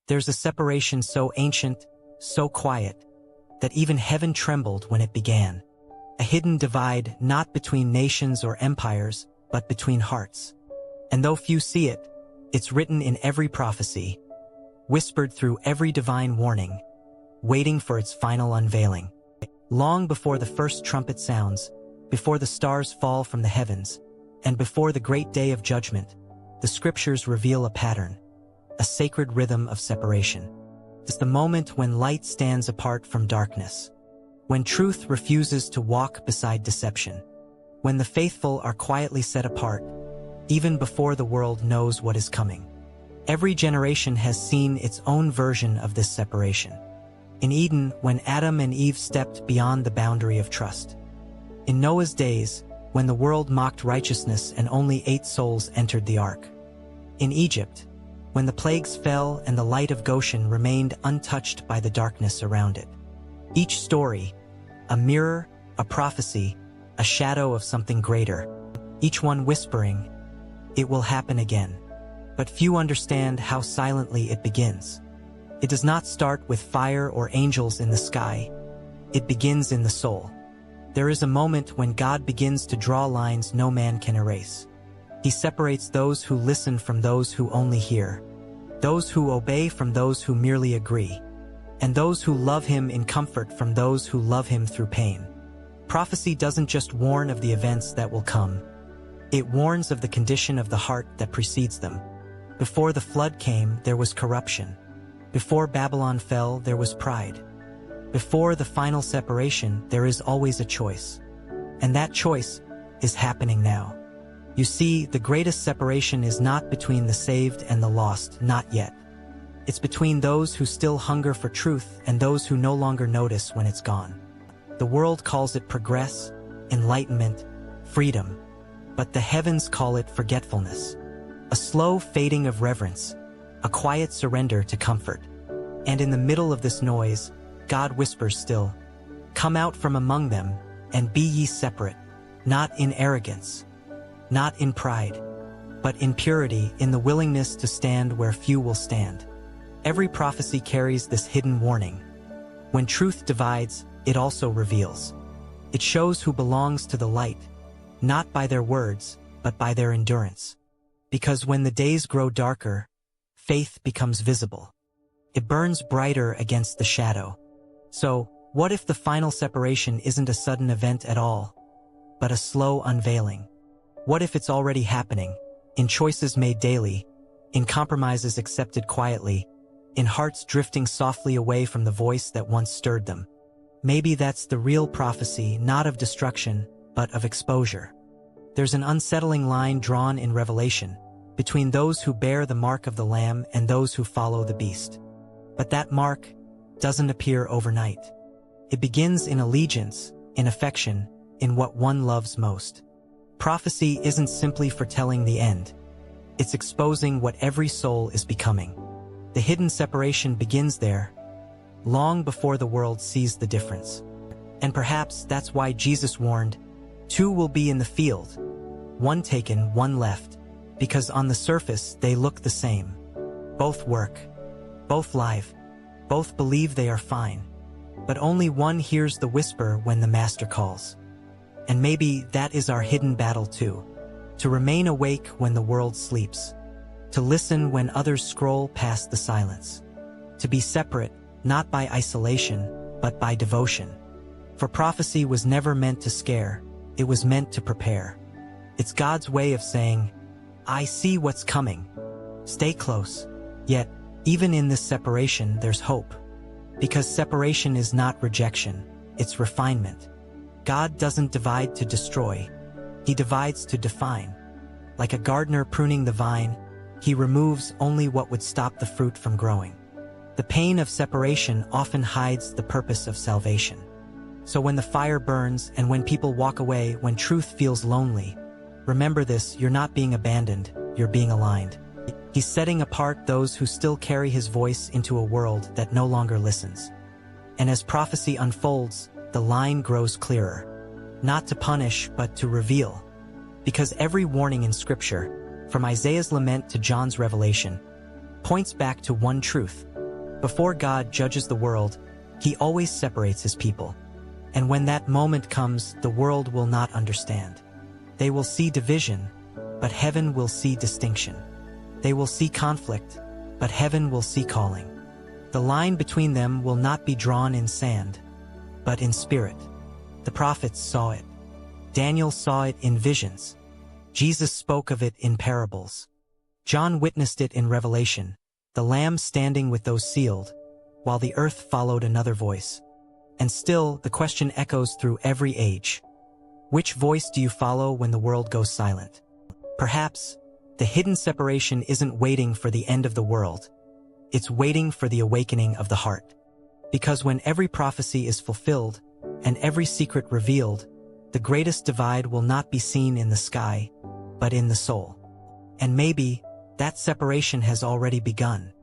There's a separation so ancient, so quiet, that even heaven trembled when it began. A hidden divide not between nations or empires, but between hearts. And though few see it, it's written in every prophecy, whispered through every divine warning, waiting for its final unveiling. Long before the first trumpet sounds, before the stars fall from the heavens, and before the great day of judgment, the scriptures reveal a pattern, a sacred rhythm of separation. It's the moment when light stands apart from darkness, when truth refuses to walk beside deception, when the faithful are quietly set apart, even before the world knows what is coming. Every generation has seen its own version of this separation. In Eden, when Adam and Eve stepped beyond the boundary of trust. In Noah's days, when the world mocked righteousness and only 8 souls entered the ark. In Egypt, when the plagues fell and the light of Goshen remained untouched by the darkness around it. Each story, a mirror, a prophecy, a shadow of something greater, each one whispering, "It will happen again." But few understand how silently it begins. It does not start with fire or angels in the sky. It begins in the soul. There is a moment when God begins to draw lines no man can erase. He separates those who listen from those who only hear, those who obey from those who merely agree, and those who love him in comfort from those who love him through pain. Prophecy doesn't just warn of the events that will come. It warns of the condition of the heart that precedes them. Before the flood came, there was corruption. Before Babylon fell, there was pride. Before the final separation, there is always a choice. And that choice is happening now. You see, the greatest separation is not between the saved and the lost, not yet. It's between those who still hunger for truth and those who no longer notice when it's gone. The world calls it progress, enlightenment, freedom. But the heavens call it forgetfulness. A slow fading of reverence, a quiet surrender to comfort. And in the middle of this noise, God whispers still, "Come out from among them, and be ye separate, not in arrogance, not in pride, but in purity, in the willingness to stand where few will stand." Every prophecy carries this hidden warning. When truth divides, it also reveals. It shows who belongs to the light, not by their words, but by their endurance. Because when the days grow darker, faith becomes visible. It burns brighter against the shadow. So, what if the final separation isn't a sudden event at all, but a slow unveiling? What if it's already happening, in choices made daily, in compromises accepted quietly, in hearts drifting softly away from the voice that once stirred them? Maybe that's the real prophecy, not of destruction, but of exposure. There's an unsettling line drawn in Revelation, between those who bear the mark of the Lamb and those who follow the beast. But that mark doesn't appear overnight. It begins in allegiance, in affection, in what one loves most. Prophecy isn't simply foretelling the end. It's exposing what every soul is becoming. The hidden separation begins there, long before the world sees the difference. And perhaps that's why Jesus warned, "Two will be in the field, one taken, one left," because on the surface they look the same. Both work, both live, both believe they are fine, but only one hears the whisper when the master calls. And maybe that is our hidden battle too, to remain awake when the world sleeps, to listen when others scroll past the silence, to be separate, not by isolation, but by devotion. For prophecy was never meant to scare, it was meant to prepare. It's God's way of saying, "I see what's coming. Stay close." Yet, even in this separation, there's hope. Because separation is not rejection, it's refinement. God doesn't divide to destroy, he divides to define. Like a gardener pruning the vine, he removes only what would stop the fruit from growing. The pain of separation often hides the purpose of salvation. So when the fire burns and when people walk away, when truth feels lonely, remember this: you're not being abandoned, you're being aligned. He's setting apart those who still carry his voice into a world that no longer listens. And as prophecy unfolds, the line grows clearer. Not to punish, but to reveal. Because every warning in Scripture, from Isaiah's lament to John's revelation, points back to one truth: Before God judges the world, he always separates his people. And when that moment comes, the world will not understand. They will see division, but heaven will see distinction. They will see conflict, but heaven will see calling. The line between them will not be drawn in sand, but in spirit. The prophets saw it. Daniel saw it in visions. Jesus spoke of it in parables. John witnessed it in Revelation, the Lamb standing with those sealed, while the earth followed another voice. And still, the question echoes through every age. Which voice do you follow when the world goes silent? Perhaps, the hidden separation isn't waiting for the end of the world. It's waiting for the awakening of the heart. Because when every prophecy is fulfilled and every secret revealed, the greatest divide will not be seen in the sky, but in the soul. And maybe that separation has already begun.